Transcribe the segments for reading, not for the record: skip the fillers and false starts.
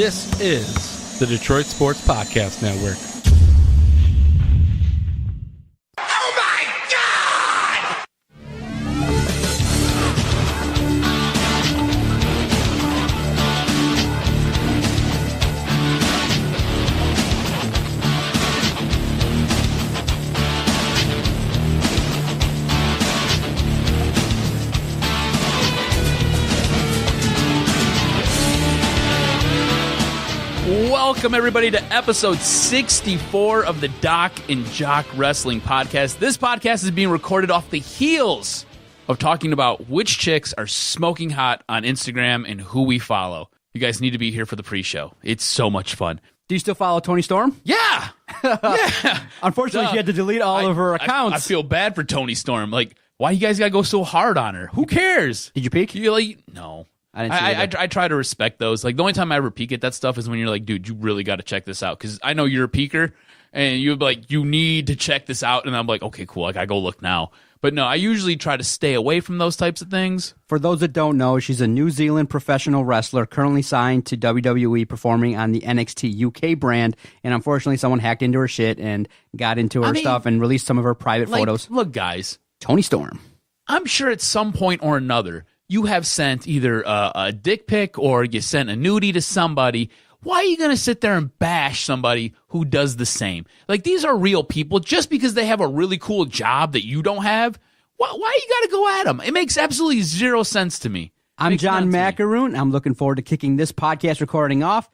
This is the Detroit Sports Podcast Network. Oh my God! Welcome, everybody, to episode 64 of the Doc and Jock Wrestling Podcast. This podcast is being recorded off the heels of talking about which chicks are smoking hot on Instagram and who we follow. You guys need to be here for the pre-show. It's so much fun. Do you still follow Toni Storm? Yeah! Yeah! Unfortunately, she had to delete all of her accounts. I feel bad for Toni Storm. Like, why you guys gotta go so hard on her? Who cares? Did you peek? You like, no. I didn't see I try to respect those. Like, the only time I ever peek at that stuff is when you're like, dude, you really got to check this out. Because I know you're a peeker, and you're like, you need to check this out. And I'm like, okay, cool. I got to go look now. But no, I usually try to stay away from those types of things. For those that don't know, she's a New Zealand professional wrestler currently signed to WWE, performing on the NXT UK brand. And unfortunately, someone hacked into her shit and got into her stuff and released some of her private photos. Look, guys. Toni Storm. I'm sure at some point or another, you have sent either a dick pic or you sent a nudie to somebody. Why are you going to sit there and bash somebody who does the same? Like, these are real people. Just because they have a really cool job that you don't have, why you got to go at them? It makes absolutely zero sense to me. I'm John Macaroon. I'm looking forward to kicking this podcast recording off.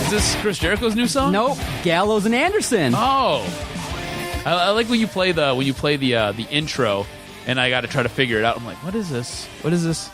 Is this Chris Jericho's new song? Nope. Gallows and Anderson. Oh, I like when you play the intro, and I got to try to figure it out. I'm like, what is this? What is this?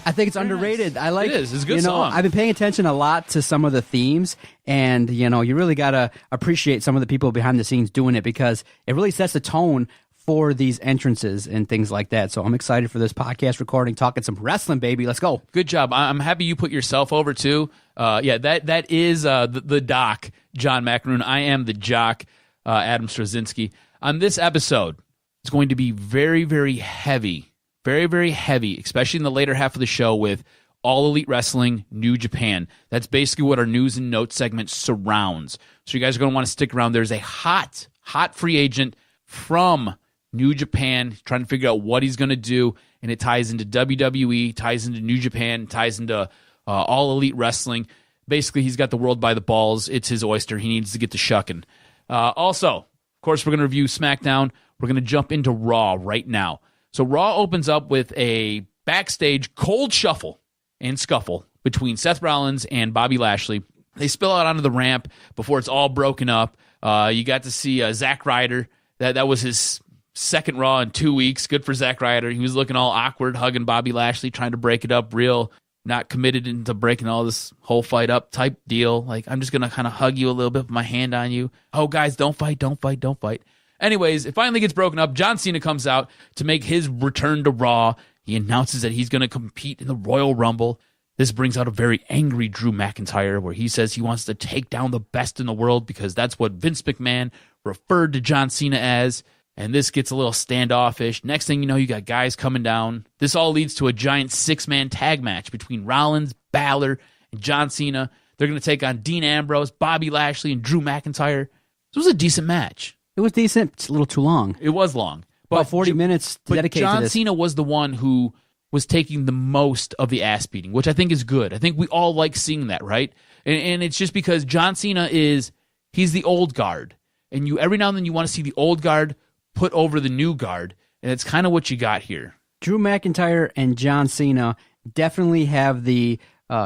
I think it's underrated. Nice. I like it. It's a good song. I've been paying attention a lot to some of the themes, and you really got to appreciate some of the people behind the scenes doing it, because it really sets the tone for these entrances and things like that. So I'm excited for this podcast recording, talking some wrestling, baby. Let's go. Good job. I'm happy you put yourself over too. That is the Doc, John Macaroon. I am the Jock, Adam Straczynski. On this episode, it's going to be very, very heavy. Very, very heavy, especially in the later half of the show with All Elite Wrestling, New Japan. That's basically what our news and notes segment surrounds. So you guys are going to want to stick around. There's a hot free agent from New Japan trying to figure out what he's going to do, and it ties into WWE, ties into New Japan, ties into All Elite Wrestling. Basically, he's got the world by the balls. It's his oyster. He needs to get to shucking. Also, of course, we're going to review SmackDown. We're going to jump into Raw right now. So Raw opens up with a backstage cold shuffle and scuffle between Seth Rollins and Bobby Lashley. They spill out onto the ramp before it's all broken up. You got to see Zack Ryder. That was his second Raw in 2 weeks. Good for Zack Ryder. He was looking all awkward, hugging Bobby Lashley, trying to break it up, real not committed into breaking all this whole fight up type deal. Like, I'm just going to kind of hug you a little bit, put my hand on you. Oh, guys, don't fight, don't fight, don't fight. Anyways, it finally gets broken up. John Cena comes out to make his return to Raw. He announces that he's going to compete in the Royal Rumble. This brings out a very angry Drew McIntyre, where he says he wants to take down the best in the world because that's what Vince McMahon referred to John Cena as. And this gets a little standoffish. Next thing you know, you got guys coming down. This all leads to a giant six-man tag match between Rollins, Balor, and John Cena. They're going to take on Dean Ambrose, Bobby Lashley, and Drew McIntyre. This was a decent match. It was decent. It's a little too long. It was long. About 40 minutes dedicated to this. John Cena was the one who was taking the most of the ass beating, which I think is good. I think we all like seeing that, right? And it's just because John Cena he's the old guard. And you every now and then you want to see the old guard put over the new guard. And it's kind of what you got here. Drew McIntyre and John Cena definitely have the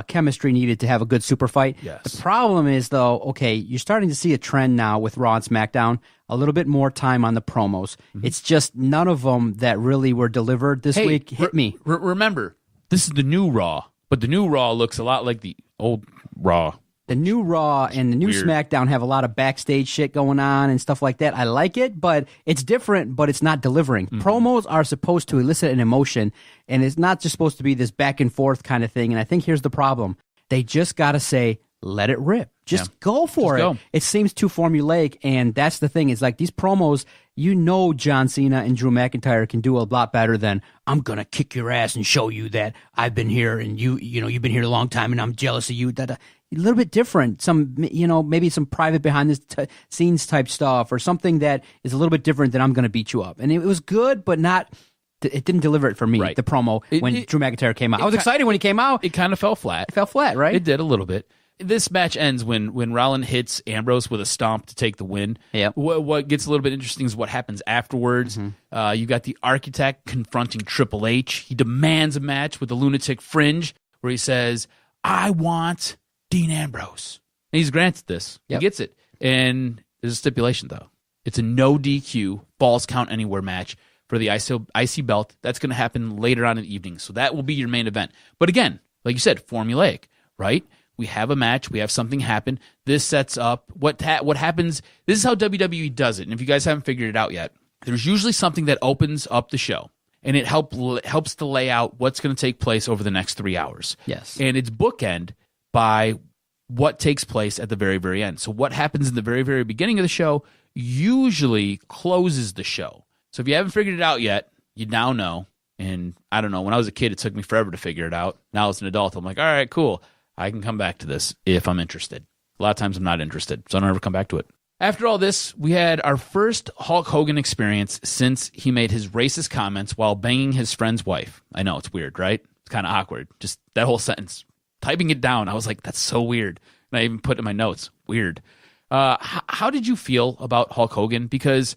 chemistry needed to have a good super fight. Yes. The problem is, though, okay, you're starting to see a trend now with Raw and SmackDown, a little bit more time on the promos. Mm-hmm. It's just none of them that really were delivered this week hit me. Remember, this is the new Raw, but the new Raw looks a lot like the old Raw. The new Raw and the new SmackDown have a lot of backstage shit going on and stuff like that. I like it, but it's different, but it's not delivering. Mm-hmm. Promos are supposed to elicit an emotion, and it's not just supposed to be this back and forth kind of thing. And I think here's the problem. They just got to say, let it rip. Just go for it. Go. It seems too formulaic, and that's the thing. Is like these promos, John Cena and Drew McIntyre can do a lot better than, I'm going to kick your ass and show you that I've been here and you've been here a long time and I'm jealous of you. A little bit different. Some, maybe some private behind the scenes type stuff or something that is a little bit different than I'm going to beat you up. And it was good, but not... It didn't deliver it for me, the promo, when Drew McIntyre came out. I was excited when he came out. It kind of fell flat. It fell flat, right? It did a little bit. This match ends when Rollins hits Ambrose with a stomp to take the win. Yep. What gets a little bit interesting is what happens afterwards. You got the Architect confronting Triple H. He demands a match with the Lunatic Fringe where he says, I want Dean Ambrose. And he's granted this. Yep. He gets it. And there's a stipulation, though. It's a no DQ, Falls Count Anywhere match for the IC belt. That's going to happen later on in the evening. So that will be your main event. But again, like you said, formulaic, right? We have a match. We have something happen. This sets up what happens. This is how WWE does it. And if you guys haven't figured it out yet, there's usually something that opens up the show, and it helps to lay out what's going to take place over the next 3 hours. Yes. And it's bookend by what takes place at the very, very end. So what happens in the very, very beginning of the show usually closes the show. So if you haven't figured it out yet, you now know. And I don't know, when I was a kid, it took me forever to figure it out. Now as an adult, I'm like, all right, cool. I can come back to this if I'm interested. A lot of times I'm not interested, so I don't ever come back to it. After all this, we had our first Hulk Hogan experience since he made his racist comments while banging his friend's wife. I know, it's weird, right? It's kind of awkward. Just that whole sentence. Typing it down, I was like, that's so weird. And I even put it in my notes. Weird. How did you feel about Hulk Hogan? Because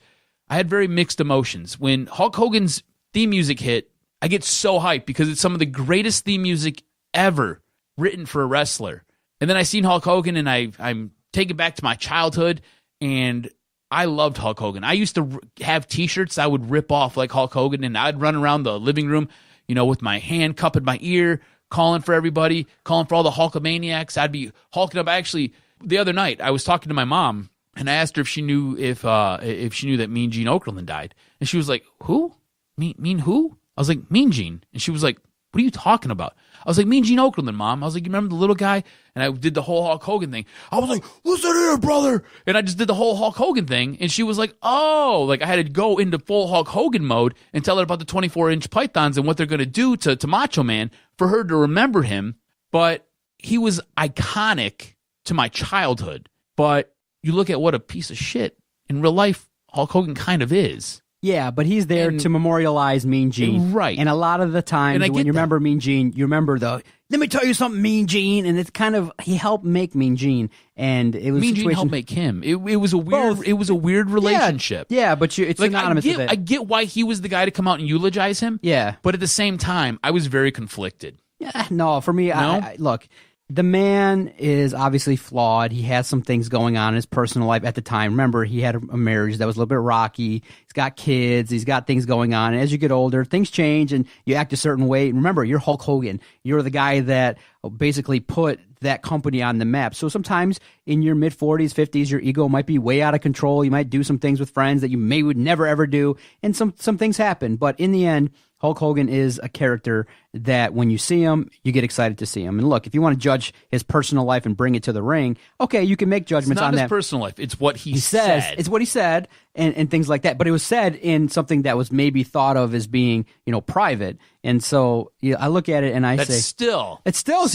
I had very mixed emotions. When Hulk Hogan's theme music hit, I get so hyped because it's some of the greatest theme music ever written for a wrestler. And then I seen Hulk Hogan, and I'm taken back to my childhood, and I loved Hulk Hogan. I used to have T-shirts I would rip off like Hulk Hogan, and I'd run around the living room, with my hand cupping my ear, calling for everybody, calling for all the Hulkamaniacs. I'd be hulking up. Actually, the other night, I was talking to my mom, and I asked her if she knew if she knew that Mean Gene Okerlund died. And she was like, who? Mean who? I was like, Mean Gene. And she was like, what are you talking about? I was like, Mean Gene Okerlund, Mom. I was like, you remember the little guy? And I did the whole Hulk Hogan thing. I was like, listen here, brother. And I just did the whole Hulk Hogan thing. And she was like, oh, like I had to go into full Hulk Hogan mode and tell her about the 24-inch pythons and what they're going to do to Macho Man for her to remember him. But he was iconic to my childhood. But you look at what a piece of shit in real life Hulk Hogan kind of is. Yeah, but he's there to memorialize Mean Gene. Right. And a lot of the times when you remember Mean Gene, you remember let me tell you something, Mean Gene. And it's kind of, he helped make Mean Gene. And it was Mean Gene helped make him. It was a weird, it was a weird relationship. Yeah, but it's like, synonymous with it. I get why he was the guy to come out and eulogize him. Yeah. But at the same time, I was very conflicted. Yeah, no, for me, No? look, the man is obviously flawed. He has some things going on in his personal life at the time. Remember, he had a marriage that was a little bit rocky. He's got kids. He's got things going on. And as you get older, things change and you act a certain way. And remember, you're Hulk Hogan. You're the guy that basically put that company on the map. So sometimes in your mid-40s, 50s, your ego might be way out of control. You might do some things with friends that you would never, ever do. And some things happen. But in the end, Hulk Hogan is a character that when you see him, you get excited to see him. And look, if you want to judge his personal life and bring it to the ring, okay, you can make judgments on that. It's not his personal life. It's what he said. It's what he said and things like that. But it was said in something that was maybe thought of as being, private. And so I look at it and I say... He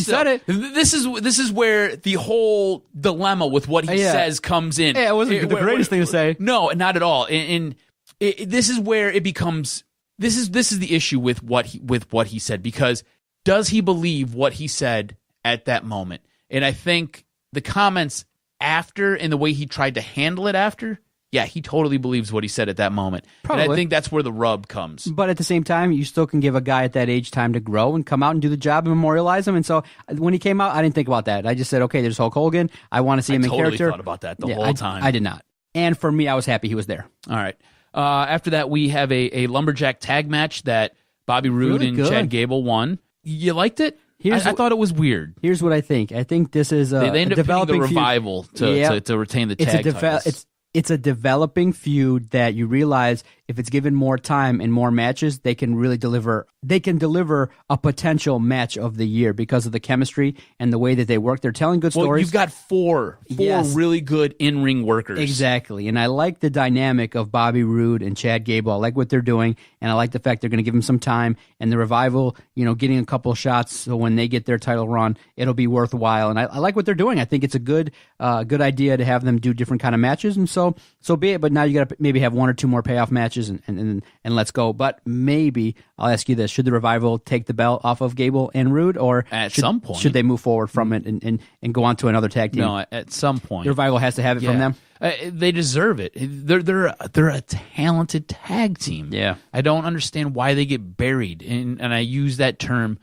said it. This is where the whole dilemma with what he says comes in. Yeah, it wasn't the greatest thing to say. No, not at all. And this is where it becomes... This is the issue with what he said, because does he believe what he said at that moment? And I think the comments after and the way he tried to handle it after, yeah, he totally believes what he said at that moment. Probably. And I think that's where the rub comes. But at the same time, you still can give a guy at that age time to grow and come out and do the job and memorialize him. And so when he came out, I didn't think about that. I just said, okay, there's Hulk Hogan. I want to see him in character. I totally thought about that the whole time. I did not. And for me, I was happy he was there. All right. After that, we have a lumberjack tag match that Bobby Roode and Chad Gable won. You liked it? I thought it was weird. He's what I think. I think this is they ended up pitting the Revival to retain the tag titles. it's a developing feud that you realize if it's given more time and more matches, they can really deliver. They can deliver a potential match of the year because of the chemistry and the way that they work. They're telling good Well, stories. you've got four Yes. really good in-ring workers. Exactly. And I like the dynamic of Bobby Roode and Chad Gable. I like what they're doing, and I like the fact they're going to give them some time. And the Revival, getting a couple shots so when they get their title run, it'll be worthwhile. And I like what they're doing. I think it's a good idea to have them do different kind of matches, and so be it. But now you got to maybe have one or two more payoff matches, and let's go. But maybe I'll ask you this: should the Revival take the belt off of Gable and Roode, or At some point. should they move forward from it and go on to another tag team? No, at some point. The Revival has to have it from them. They deserve it. They're a talented tag team. Yeah. I don't understand why they get buried, and I use that term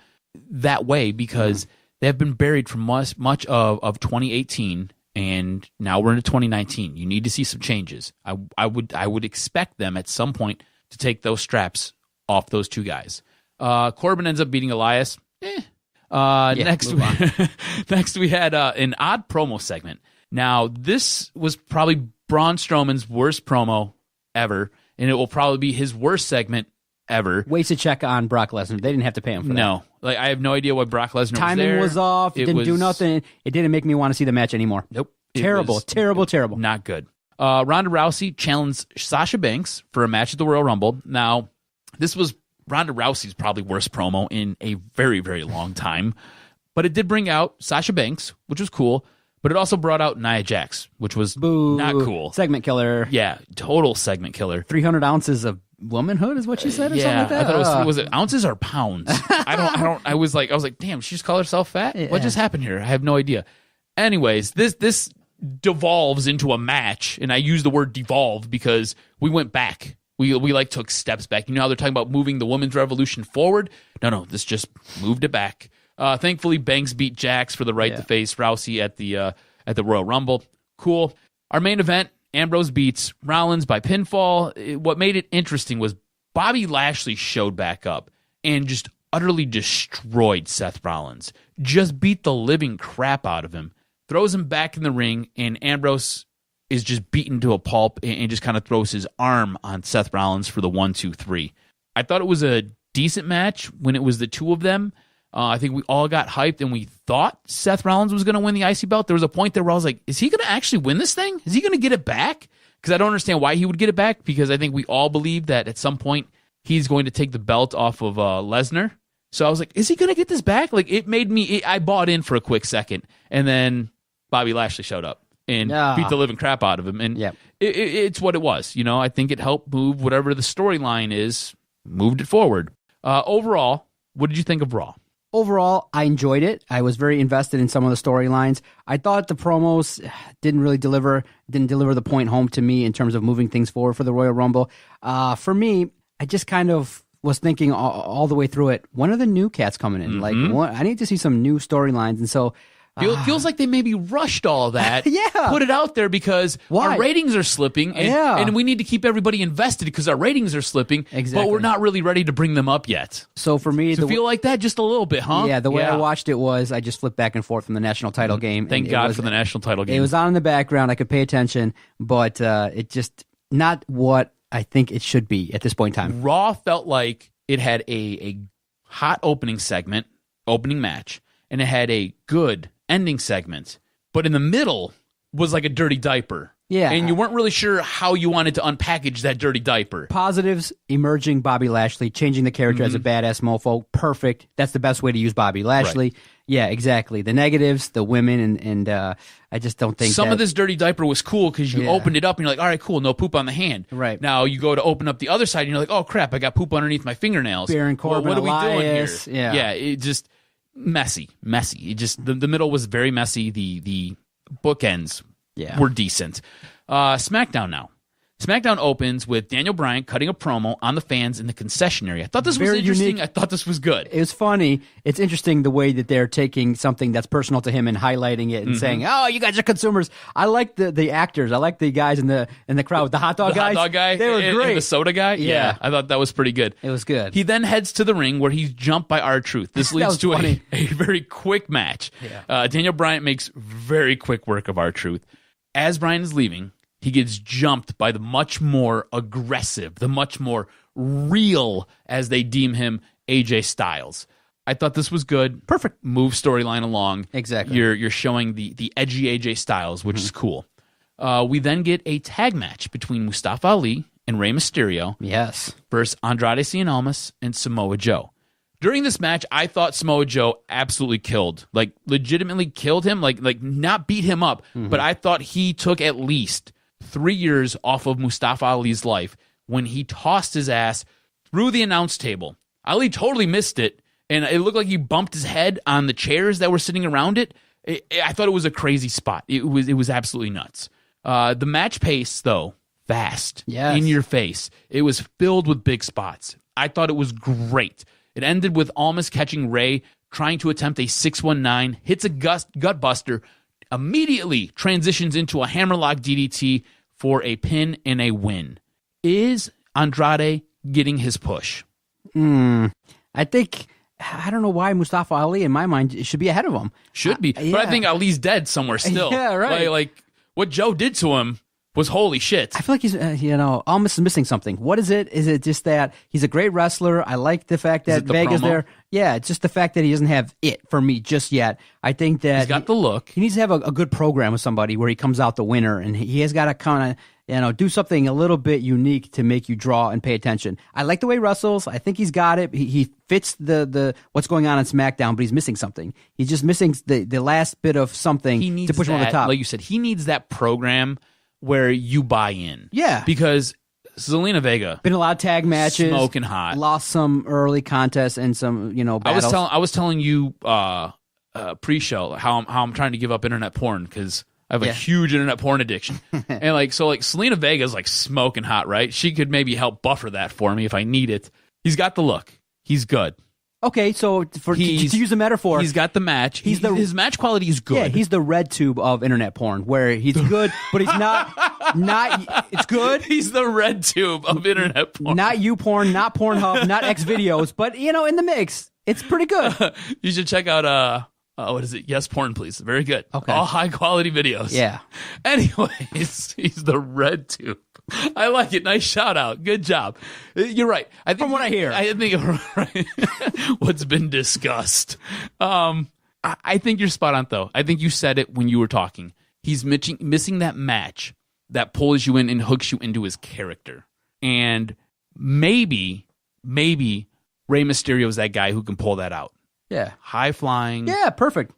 that way because they have been buried for much of 2018, and now we're into 2019. You need to see some changes. I would expect them at some point to take those straps off those two guys. Corbin ends up beating Elias. Next we had an odd promo segment. Now, this was probably Braun Strowman's worst promo ever, and it will probably be his worst segment ever. Wasted check on Brock Lesnar. They didn't have to pay him for that. No. I have no idea why Brock Lesnar was Timing there. was off. It didn't do nothing. It didn't make me want to see the match anymore. Nope. It Terrible, was terrible. Not good. Ronda Rousey challenged Sasha Banks for a match at the Royal Rumble. Now, this was Ronda Rousey's probably worst promo in a very, very long time. But it did bring out Sasha Banks, which was cool. But it also brought out Nia Jax, which was not cool. Segment killer. Yeah, total segment killer. 300 ounces of womanhood is what she said, or something like that. I thought it was it ounces or pounds? I was like, damn, she just called herself fat? Yeah. What just happened here? I have no idea. Anyways, this devolves into a match, and I use the word devolve because we went back. We took steps back. You know how they're talking about moving the women's revolution forward? No, this just moved it back. Thankfully, Banks beat Jax for the right to face Rousey at the Royal Rumble. Cool. Our main event, Ambrose beats Rollins by pinfall. What made it interesting was Bobby Lashley showed back up and just utterly destroyed Seth Rollins. Just beat the living crap out of him. Throws him back in the ring, and Ambrose is just beaten to a pulp and just kind of throws his arm on Seth Rollins for the 1-2-3. I thought it was a decent match when it was the two of them. I think we all got hyped and we thought Seth Rollins was going to win the IC belt. There was a point there where I was like, is he going to actually win this thing? Is he going to get it back? Because I don't understand why he would get it back, because I think we all believe that at some point he's going to take the belt off of Lesnar. So I was like, is he going to get this back? Like, it made me, I bought in for a quick second. And then Bobby Lashley showed up and beat the living crap out of him. And it's what it was. I think it helped move whatever the storyline is, moved it forward. Overall, what did you think of Raw? Overall, I enjoyed it. I was very invested in some of the storylines. I thought the promos didn't deliver the point home to me in terms of moving things forward for the Royal Rumble. For me, I just kind of was thinking all the way through it, when are the new cats coming in? Mm-hmm. Like, I need to see some new storylines. And so Feels like they maybe rushed all that. Put it out there because our ratings are slipping, and we need to keep everybody invested because our ratings are slipping. Exactly. But we're not really ready to bring them up yet. So for me, feel like that just a little bit, huh? Yeah, the way I watched it was I just flipped back and forth from the national title game. Thank God for the national title game. It was on in the background. I could pay attention, but it just not what I think it should be at this point in time. Raw felt like it had a hot opening match, and it had a good ending segment, but in the middle was like a dirty diaper. Yeah. And you weren't really sure how you wanted to unpackage that dirty diaper. Positives, emerging Bobby Lashley, changing the character as a badass mofo. Perfect. That's the best way to use Bobby Lashley. Right. Yeah, exactly. The negatives, the women, and I just don't think some of this dirty diaper was cool because you opened it up and you're like, all right, cool, no poop on the hand. Right. Now you go to open up the other side and you're like, oh crap, I got poop underneath my fingernails. Baron Corbin, what are we Elias, doing here? Yeah, it just messy. It just the middle was very messy. The bookends were decent. SmackDown now. SmackDown opens with Daniel Bryan cutting a promo on the fans in the concessionary. I thought this was interesting. Unique. I thought this was good. It was funny. It's interesting the way that they're taking something that's personal to him and highlighting it and saying, "Oh, you guys are consumers." I like the actors. I like the guys in the crowd with the hot dog guys. Hot dog guy. They were great. And the soda guy. Yeah, I thought that was pretty good. It was good. He then heads to the ring where he's jumped by R-Truth. This leads to a very quick match. Yeah. Daniel Bryan makes very quick work of R-Truth. As Bryan is leaving, he gets jumped by the much more aggressive, the much more real, as they deem him, AJ Styles. I thought this was good. Perfect. Move storyline along. Exactly. You're showing the edgy AJ Styles, which is cool. We then get a tag match between Mustafa Ali and Rey Mysterio. Yes. Versus Andrade Cien Almas and Samoa Joe. During this match, I thought Samoa Joe absolutely killed, like legitimately killed him, like not beat him up, but I thought he took at least 3 years off of Mustafa Ali's life when he tossed his ass through the announce table. Ali totally missed it, and it looked like he bumped his head on the chairs that were sitting around it. I thought it was a crazy spot. It was absolutely nuts. The match pace, though, fast, yes. in your face. It was filled with big spots. I thought it was great. It ended with Almas catching Ray, trying to attempt a 619, hits a gut buster, immediately transitions into a hammerlock DDT for a pin and a win. Is Andrade getting his push? I think, I don't know why Mustafa Ali, in my mind, should be ahead of him. Should be. Yeah. But I think Ali's dead somewhere still. Yeah, right. Like what Joe did to him was holy shit. I feel like he's, Almas is missing something. What is it? Is it just that he's a great wrestler? I like the fact that Vega's there. Yeah, it's just the fact that he doesn't have it for me just yet. I think that he's got the look. He needs to have a good program with somebody where he comes out the winner, and he has got to kind of, do something a little bit unique to make you draw and pay attention. I like the way he wrestles. I think he's got it. He fits the what's going on Smackdown, but he's missing something. He's just missing the last bit of something to push him over the top. Like you said, he needs that program where you buy in. Yeah. Because Zelina Vega been a lot of tag matches, smoking hot, lost some early contests and some battles. I was telling you pre-show how I'm trying to give up internet porn because I have a huge internet porn addiction. And Selena Vega's like smoking hot, right? She could maybe help buffer that for me if I need it. He's got the look. He's good. Okay, so to use a metaphor, he's got the match. His match quality is good. Yeah, he's the red tube of internet porn, where he's good, but he's not. It's good. He's the red tube of internet porn. Not YouPorn, not Pornhub, not Xvideos, but in the mix, it's pretty good. You should check out what is it? Yes, Porn, please. Very good. Okay, all high quality videos. Yeah. Anyways, he's the red tube. I like it. Nice shout out. Good job. You're right. I think from what I hear, I think right. What's been discussed. I think you're spot on though. I think you said it when you were talking. He's missing that match that pulls you in and hooks you into his character. And maybe Rey Mysterio is that guy who can pull that out. Yeah. High flying. Yeah, perfect.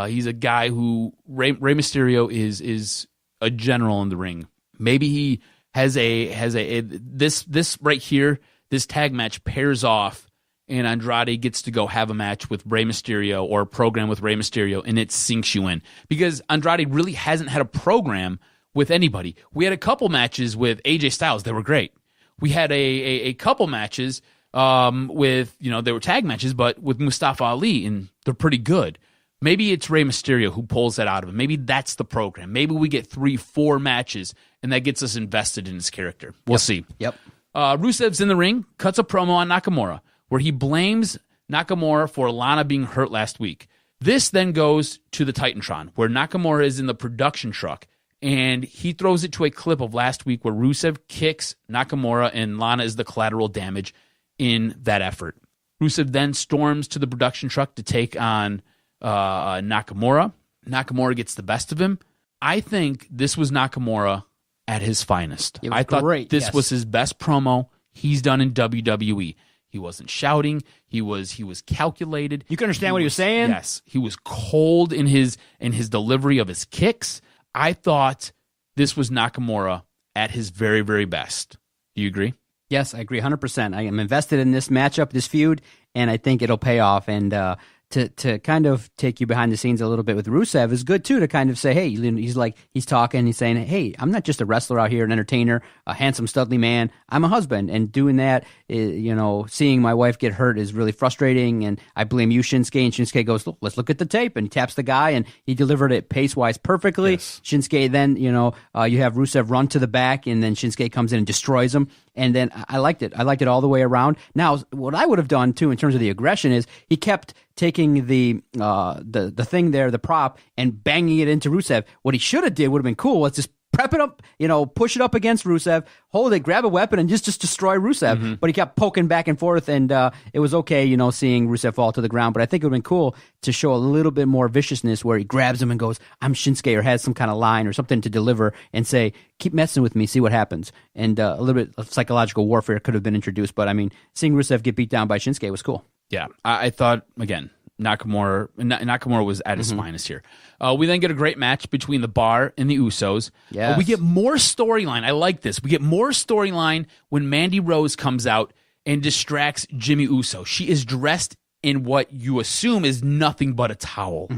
He's a guy who Rey Mysterio is a general in the ring. Maybe he has this right here, this tag match pairs off, and Andrade gets to go have a match with Rey Mysterio or a program with Rey Mysterio, and it sinks you in. Because Andrade really hasn't had a program with anybody. We had a couple matches with AJ Styles that were great. We had a couple matches with, they were tag matches, but with Mustafa Ali, and they're pretty good. Maybe it's Rey Mysterio who pulls that out of him. Maybe that's the program. Maybe we get 3-4 matches, and that gets us invested in his character. We'll see. Yep. Rusev's in the ring, cuts a promo on Nakamura, where he blames Nakamura for Lana being hurt last week. This then goes to the Titantron, where Nakamura is in the production truck, and he throws it to a clip of last week where Rusev kicks Nakamura, and Lana is the collateral damage in that effort. Rusev then storms to the production truck to take on Nakamura. Nakamura gets the best of him. I think this was Nakamura at his finest. I thought this was his best promo he's done in WWE. He wasn't shouting. He was calculated. You can understand what he was saying? Yes. He was cold in his delivery of his kicks. I thought this was Nakamura at his very, very best. Do you agree? Yes, I agree 100%. I am invested in this matchup, this feud, and I think it'll pay off. And to kind of take you behind the scenes a little bit with Rusev is good too, to kind of say, hey, he's talking, he's saying, hey, I'm not just a wrestler out here, an entertainer, a handsome, studly man. I'm a husband, and doing that, seeing my wife get hurt is really frustrating, and I blame you, Shinsuke. And Shinsuke goes, let's look at the tape, and he taps the guy, and he delivered it pace-wise perfectly. Yes. Shinsuke then, you have Rusev run to the back, and then Shinsuke comes in and destroys him. And then I liked it. I liked it all the way around. Now, what I would have done too in terms of the aggression is he kept taking the thing there, the prop, and banging it into Rusev. What he should have did would have been cool. Let's just prep it up, push it up against Rusev, hold it, grab a weapon, and just destroy Rusev. But he kept poking back and forth, and it was okay, seeing Rusev fall to the ground. But I think it would have been cool to show a little bit more viciousness where he grabs him and goes, I'm Shinsuke, or has some kind of line or something to deliver and say, keep messing with me, see what happens. And a little bit of psychological warfare could have been introduced. But, I mean, seeing Rusev get beat down by Shinsuke was cool. Yeah, I thought, again, Nakamura was at his finest here. We then get a great match between the Bar and the Usos. Yes. We get more storyline. I like this. We get more storyline when Mandy Rose comes out and distracts Jimmy Uso. She is dressed in what you assume is nothing but a towel.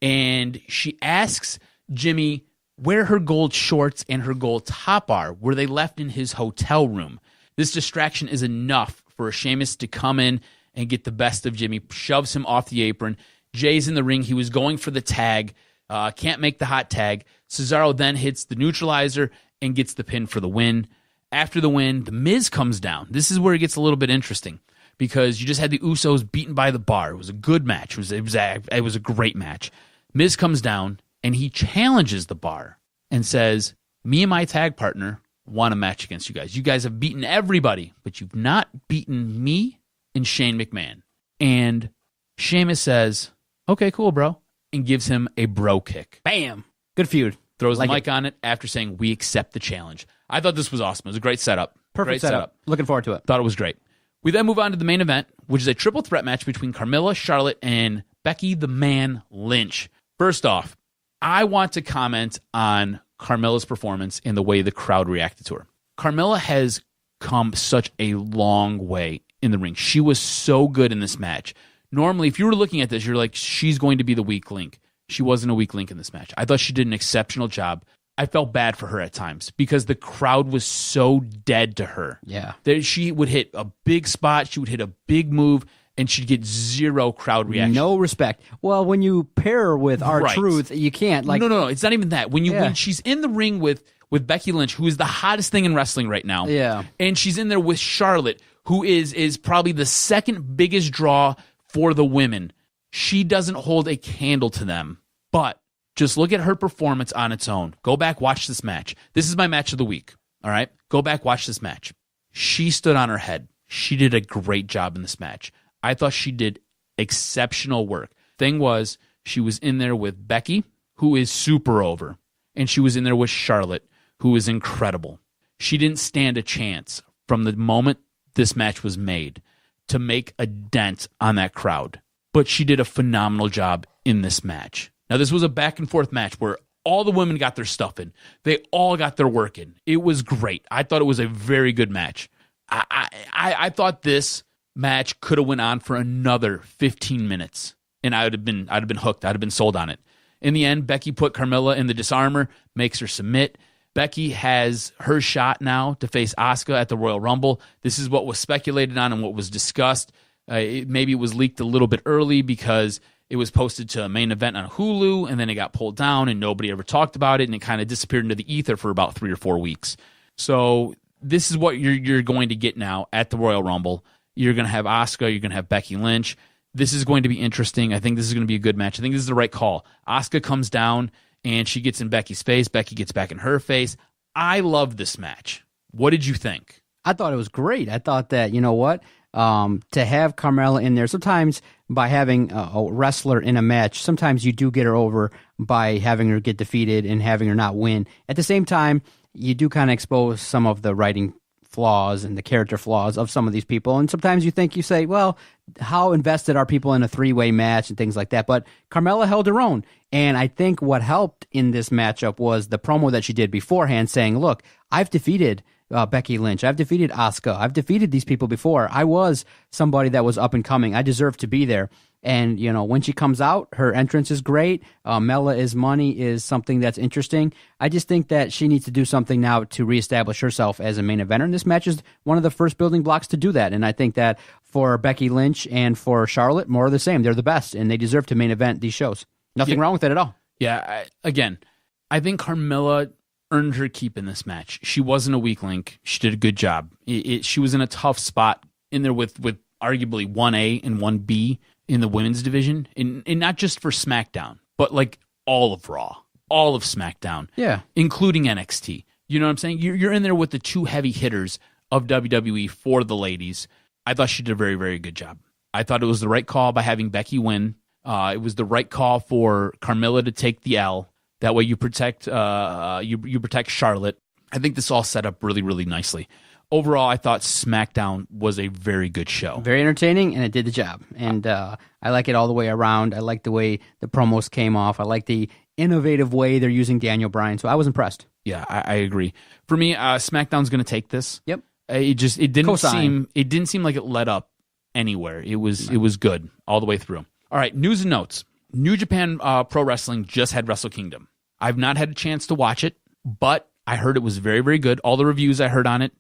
And she asks Jimmy where her gold shorts and her gold top are. Were they left in his hotel room? This distraction is enough for Sheamus to come in and get the best of Jimmy, shoves him off the apron. Jay's in the ring. He was going for the tag. Can't make the hot tag. Cesaro then hits the neutralizer and gets the pin for the win. After the win, The Miz comes down. This is where it gets a little bit interesting because you just had the Usos beaten by the Bar. It was a good match. It was a great match. Miz comes down and he challenges the Bar and says, me and my tag partner want a match against you guys. You guys have beaten everybody, but you've not beaten me and Shane McMahon. And Sheamus says, okay, cool, bro, and gives him a bro kick. Bam. Good feud. Throws the mic on it after saying, we accept the challenge. I thought this was awesome. It was a great setup. Perfect setup. Looking forward to it. Thought it was great. We then move on to the main event, which is a triple threat match between Carmella, Charlotte, and Becky the Man Lynch. First off, I want to comment on Carmella's performance and the way the crowd reacted to her. Carmella has come such a long way in the ring. She was so good in this match. Normally, if you were looking at this, you're like, she's going to be the weak link. She wasn't a weak link in this match. I thought she did an exceptional job. I felt bad for her at times because the crowd was so dead to her. Yeah. That she would hit a big spot, she would hit a big move, and she'd get zero crowd reaction. No respect. Well, when you pair her with R-Truth, you can't. No. It's not even that. When she's in the ring with Becky Lynch, who is the hottest thing in wrestling right now, and she's in there with Charlotte, who is probably the second biggest draw for the women, she doesn't hold a candle to them. But just look at her performance on its own. Go back, watch this match. This is my match of the week, all right? Go back, watch this match. She stood on her head. She did a great job in this match. I thought she did exceptional work. Thing was, she was in there with Becky, who is super over, and she was in there with Charlotte, who is incredible. She didn't stand a chance from the moment this match was made to make a dent on that crowd. But she did a phenomenal job in this match. Now, this was a back-and-forth match where all the women got their stuff in. They all got their work in. It was great. I thought it was a very good match. I thought this match could have went on for another 15 minutes, and I'd have been hooked. I'd have been sold on it. In the end, Becky put Carmella in the disarmor, makes her submit. Becky has her shot now to face Asuka at the Royal Rumble. This is what was speculated on and what was discussed. Maybe it was leaked a little bit early because it was posted to a main event on Hulu, and then it got pulled down, and nobody ever talked about it, and it kind of disappeared into the ether for about 3 or 4 weeks. So this is what you're going to get now at the Royal Rumble. You're going to have Asuka. You're going to have Becky Lynch. This is going to be interesting. I think this is going to be a good match. I think this is the right call. Asuka comes down, and she gets in Becky's face. Becky gets back in her face. I love this match. What did you think? I thought it was great. I thought that, you know what? To have Carmella in there, sometimes by having a wrestler in a match, sometimes you do get her over by having her get defeated and having her not win. At the same time, you do kind of expose some of the writing flaws and the character flaws of some of these people. And sometimes you say, well, how invested are people in a 3-way match and things like that? But Carmella held her own. And I think what helped in this matchup was the promo that she did beforehand saying, look, I've defeated Becky Lynch. I've defeated Asuka. I've defeated these people before. I was somebody that was up and coming. I deserve to be there. And, you know, when she comes out, her entrance is great. Mella is Money is something that's interesting. I just think that she needs to do something now to reestablish herself as a main eventer. And this match is one of the first building blocks to do that. And I think that for Becky Lynch and for Charlotte, more of the same. They're the best, and they deserve to main event these shows. Nothing wrong with it at all. Yeah, I think Carmella earned her keep in this match. She wasn't a weak link. She did a good job. She was in a tough spot in there with arguably 1A and 1B in the women's division, and not just for SmackDown, but like all of Raw. all of SmackDown, including NXT. You know what I'm saying? You're in there with the two heavy hitters of WWE for the ladies. I thought she did a very, very good job. I thought it was the right call by having Becky win. It was the right call for Carmella to take the L. That way you protect you protect Charlotte. I think this all set up really, really nicely. Overall, I thought SmackDown was a very good show. Very entertaining, and it did the job. And I like it all the way around. I like the way the promos came off. I like the innovative way they're using Daniel Bryan. So I was impressed. Yeah, I agree. For me, SmackDown's going to take this. Yep. It didn't seem like it let up anywhere. It was good all the way through. All right, news and notes. New Japan Pro Wrestling just had Wrestle Kingdom. I've not had a chance to watch it, but I heard it was very, very good. All the reviews I heard on it,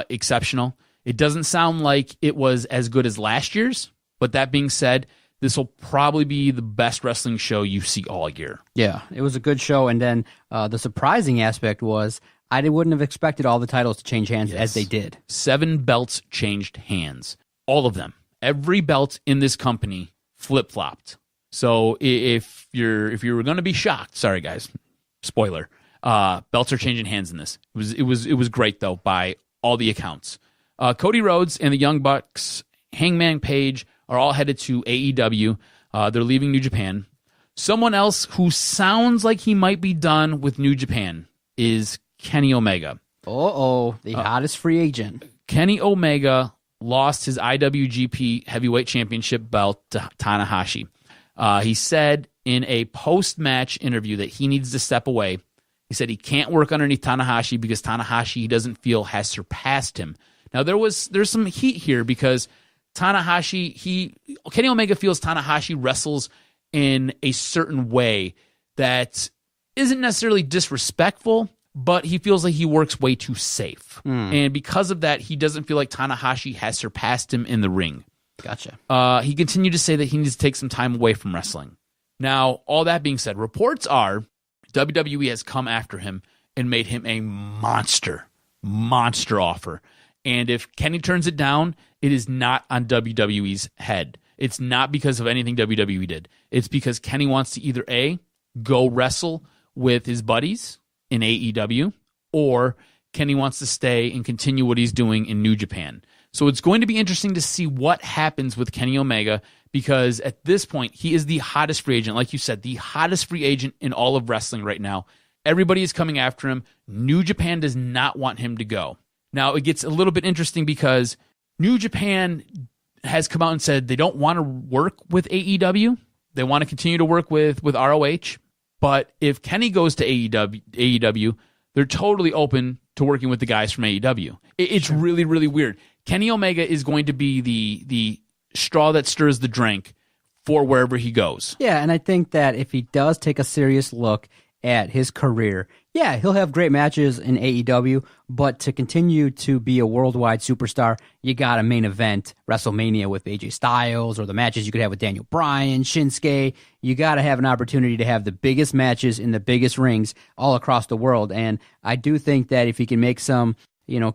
exceptional. It doesn't sound like it was as good as last year's, but that being said, this will probably be the best wrestling show you see all year. Yeah, it was a good show, and then the surprising aspect was I wouldn't have expected all the titles to change hands as they did. 7 belts changed hands. All of them. Every belt in this company flip-flopped. So if you were going to be shocked, sorry guys, spoiler, belts are changing hands in this. It was great though by all the accounts. Cody Rhodes and the Young Bucks, Hangman Page are all headed to AEW. They're leaving New Japan. Someone else who sounds like he might be done with New Japan is Kenny Omega. The hottest free agent. Kenny Omega lost his IWGP Heavyweight Championship belt to Tanahashi. He said in a post-match interview that he needs to step away. He said he can't work underneath Tanahashi because Tanahashi, he doesn't feel, has surpassed him. Now, there's some heat here because Kenny Omega feels Tanahashi wrestles in a certain way that isn't necessarily disrespectful, but he feels like he works way too safe. And because of that, he doesn't feel like Tanahashi has surpassed him in the ring. Gotcha. He continued to say that he needs to take some time away from wrestling. Now, all that being said, reports are WWE has come after him and made him a monster offer. And if Kenny turns it down, it is not on WWE's head. It's not because of anything WWE did. It's because Kenny wants to either A, go wrestle with his buddies in AEW, or Kenny wants to stay and continue what he's doing in New Japan. So it's going to be interesting to see what happens with Kenny Omega because at this point, he is the hottest free agent. Like you said, the hottest free agent in all of wrestling right now. Everybody is coming after him. New Japan does not want him to go. Now, it gets a little bit interesting because New Japan has come out and said they don't want to work with AEW. They want to continue to work with ROH. But if Kenny goes to AEW, they're totally open to working with the guys from AEW. It's really, really weird. Kenny Omega is going to be the straw that stirs the drink for wherever he goes. Yeah, and I think that if he does take a serious look at his career, yeah, he'll have great matches in AEW, but to continue to be a worldwide superstar, you got a main event WrestleMania with AJ Styles or the matches you could have with Daniel Bryan, Shinsuke. You got to have an opportunity to have the biggest matches in the biggest rings all across the world. And I do think that if he can make some,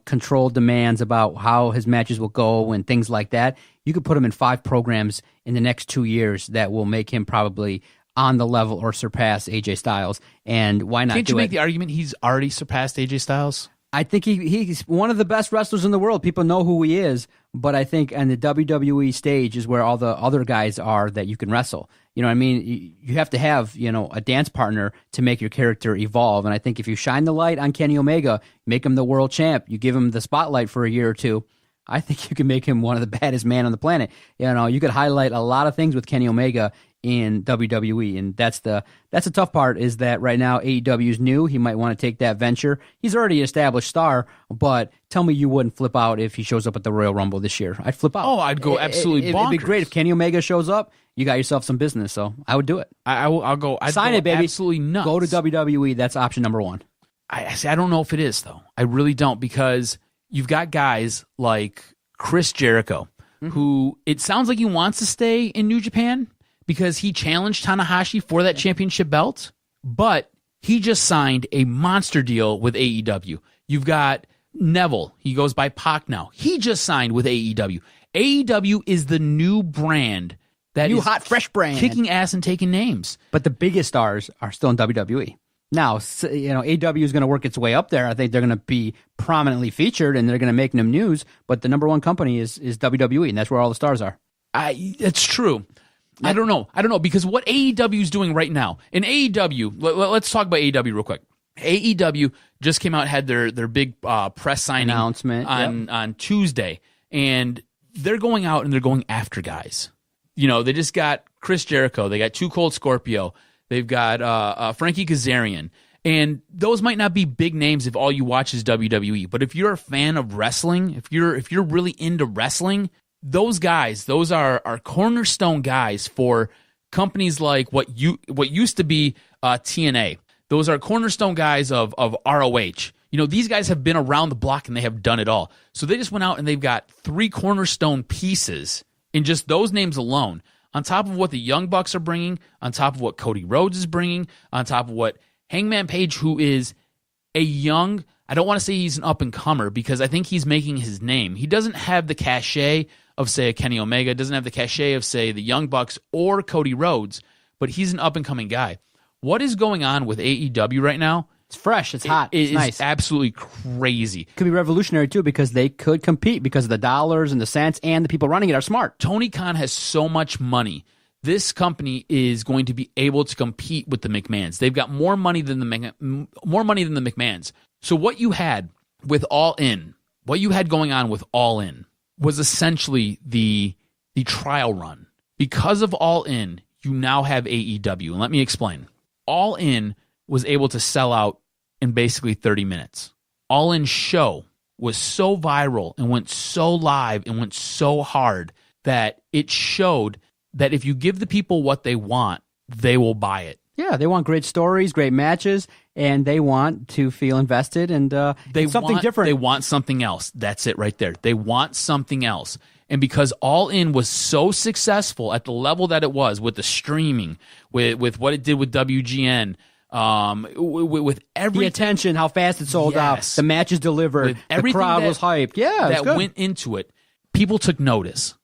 controlled demands about how his matches will go and things like that, you could put him in 5 programs in the next 2 years that will make him probably on the level or surpass AJ Styles. And why not? Can't you make the argument he's already surpassed AJ Styles? I think he's one of the best wrestlers in the world. People know who he is, but I think on the WWE stage is where all the other guys are that you can wrestle. You know what I mean? You have to have, a dance partner to make your character evolve. And I think if you shine the light on Kenny Omega, make him the world champ, you give him the spotlight for a year or two, I think you can make him one of the baddest men on the planet. You could highlight a lot of things with Kenny Omega in WWE, and that's the tough part is that right now AEW is new. He might want to take that venture. He's already an established star, but tell me you wouldn't flip out if he shows up at the Royal Rumble this year. I'd flip out. Oh, I'd go absolutely bonkers. It'd be great if Kenny Omega shows up. You got yourself some business, so I would do it. I'll go. Sign it, baby. Absolutely nuts. Go to WWE. That's option number 1. I don't know if it is though. I really don't because you've got guys like Chris Jericho, who it sounds like he wants to stay in New Japan because he challenged Tanahashi for that championship belt, but he just signed a monster deal with AEW. You've got Neville. He goes by Pac now. He just signed with AEW. AEW is the new brand that new is hot, fresh brand. Kicking ass and taking names. But the biggest stars are still in WWE. Now, AEW is going to work its way up there. I think they're going to be prominently featured, and they're going to make them news. But the number one company is WWE, and that's where all the stars are. It's true. I don't know because what AEW is doing right now in AEW. Let's talk about AEW real quick. AEW just came out, had their big press signing announcement on Tuesday, and they're going out and they're going after guys. They just got Chris Jericho. They got Too Cold Scorpio. They've got Frankie Kazarian. And those might not be big names if all you watch is WWE. But if you're a fan of wrestling, if you're really into wrestling, those guys, those are cornerstone guys for companies like what used to be TNA. Those are cornerstone guys of ROH. These guys have been around the block and they have done it all. So they just went out and they've got 3 cornerstone pieces in just those names alone, on top of what the Young Bucks are bringing, on top of what Cody Rhodes is bringing, on top of what Hangman Page, who is a young, I don't want to say he's an up-and-comer because I think he's making his name. He doesn't have the cachet of, say, a Kenny Omega, doesn't have the cachet of, say, the Young Bucks or Cody Rhodes, but he's an up-and-coming guy. What is going on with AEW right now? It's fresh. It's hot. It's nice. It's absolutely crazy. Could be revolutionary, too, because they could compete because of the dollars and the cents, and the people running it are smart. Tony Khan has so much money. This company is going to be able to compete with the McMahons. They've got more money than the McMahons. So what you had with All In, what you had going on with All In, was essentially the trial run. Because of All In, you now have AEW. And let me explain. All In was able to sell out in basically 30 minutes. All In show was so viral and went so live and went so hard that it showed that if you give the people what they want, they will buy it. Yeah, they want great stories, great matches, and they want to feel invested and something different. They want something else. That's it right there. They want something else. And because All In was so successful at the level that it was with the streaming, with what it did with WGN, with every the attention, how fast it sold out, the matches delivered, the crowd was hyped. Yeah, that went into it. People took notice,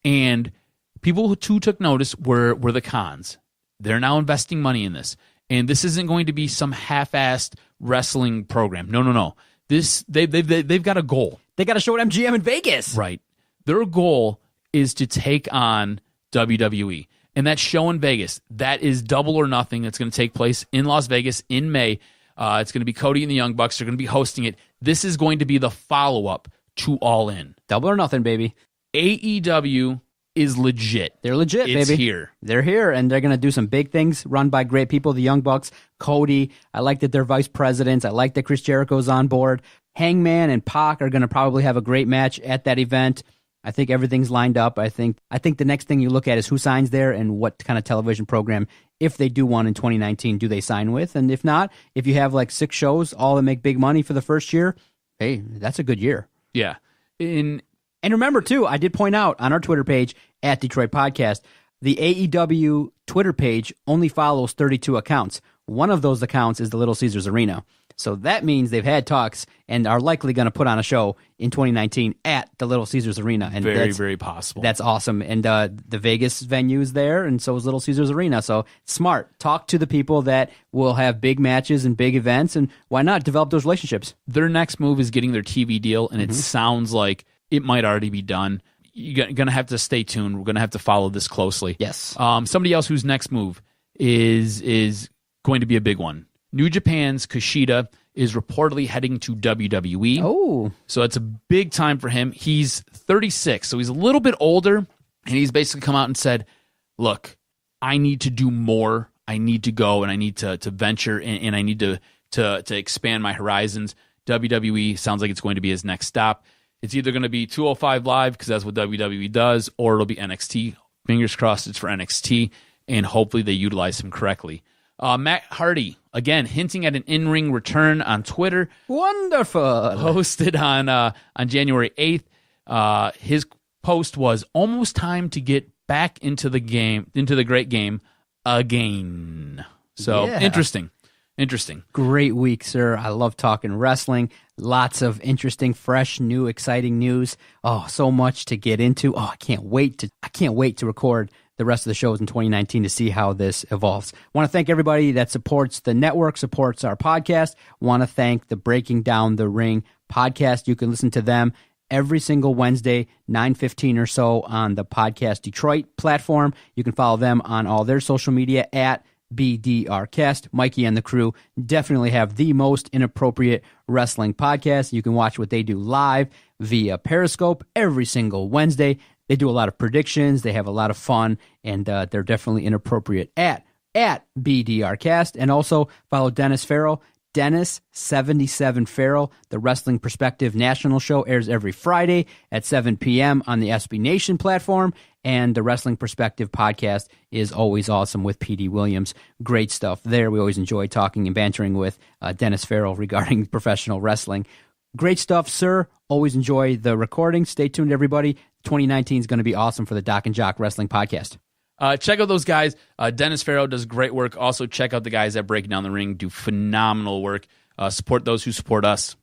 and people who took notice were the Khans. They're now investing money in this, and this isn't going to be some half-assed wrestling program. No. They've got a goal. They got to show at MGM in Vegas, right? Their goal is to take on WWE. And that show in Vegas, that is Double or Nothing. That's going to take place in Las Vegas in May. It's going to be Cody and the Young Bucks. They're going to be hosting it. This is going to be the follow-up to All In. Double or Nothing, baby. AEW is legit. They're legit, it's baby. Here. They're here, and they're going to do some big things run by great people. The Young Bucks, Cody. I like that they're vice presidents. I like that Chris Jericho's on board. Hangman and Pac are going to probably have a great match at that event. I think everything's lined up. I think the next thing you look at is who signs there and what kind of television program, if they do one in 2019, do they sign with? And if not, if you have like 6 shows, all that make big money for the first year, hey, that's a good year. Yeah. And remember, too, I did point out on our Twitter page, at Detroit Podcast, the AEW Twitter page only follows 32 accounts. One of those accounts is the Little Caesars Arena. So that means they've had talks and are likely going to put on a show in 2019 at the Little Caesars Arena. And very, very possible. That's awesome. And the Vegas venue is there, and so is Little Caesars Arena. So smart. Talk to the people that will have big matches and big events, and why not develop those relationships? Their next move is getting their TV deal, and it sounds like it might already be done. You're going to have to stay tuned. We're going to have to follow this closely. Yes. Somebody else whose next move is going to be a big one. New Japan's Kushida is reportedly heading to WWE. Oh. So it's a big time for him. He's 36, so he's a little bit older, and he's basically come out and said, look, I need to do more. I need to go, and I need to venture, and I need to expand my horizons. WWE sounds like it's going to be his next stop. It's either going to be 205 Live, because that's what WWE does, or it'll be NXT. Fingers crossed it's for NXT, and hopefully they utilize him correctly. Matt Hardy, again, hinting at an in-ring return on Twitter. Wonderful. Posted on January 8th. His post was, almost time to get back into the game, into the great game again. So, Interesting. Great week, sir. I love talking wrestling. Lots of interesting, fresh, new, exciting news. Oh, so much to get into. Oh, I can't wait to record the rest of the shows in 2019 to see how this evolves. Want to thank everybody that supports the network, supports our podcast. Want to thank the Breaking Down the Ring podcast. You can listen to them every single Wednesday, 9:15 or so on the Podcast Detroit platform. You can follow them on all their social media at BDRcast. Mikey and the crew definitely have the most inappropriate wrestling podcast. You can watch what they do live via Periscope every single Wednesday. They do a lot of predictions. They have a lot of fun, and they're definitely inappropriate at BDRcast. And also follow Dennis Farrell. Dennis77 Farrell, the Wrestling Perspective National Show, airs every Friday at 7 p.m. on the SB Nation platform, and the Wrestling Perspective podcast is always awesome with P.D. Williams. Great stuff there. We always enjoy talking and bantering with Dennis Farrell regarding professional wrestling. Great stuff, sir. Always enjoy the recording. Stay tuned, everybody. 2019 is going to be awesome for the Doc and Jock Wrestling Podcast. Check out those guys. Dennis Farrell does great work. Also, check out the guys at Breaking Down the Ring, do phenomenal work. Support those who support us.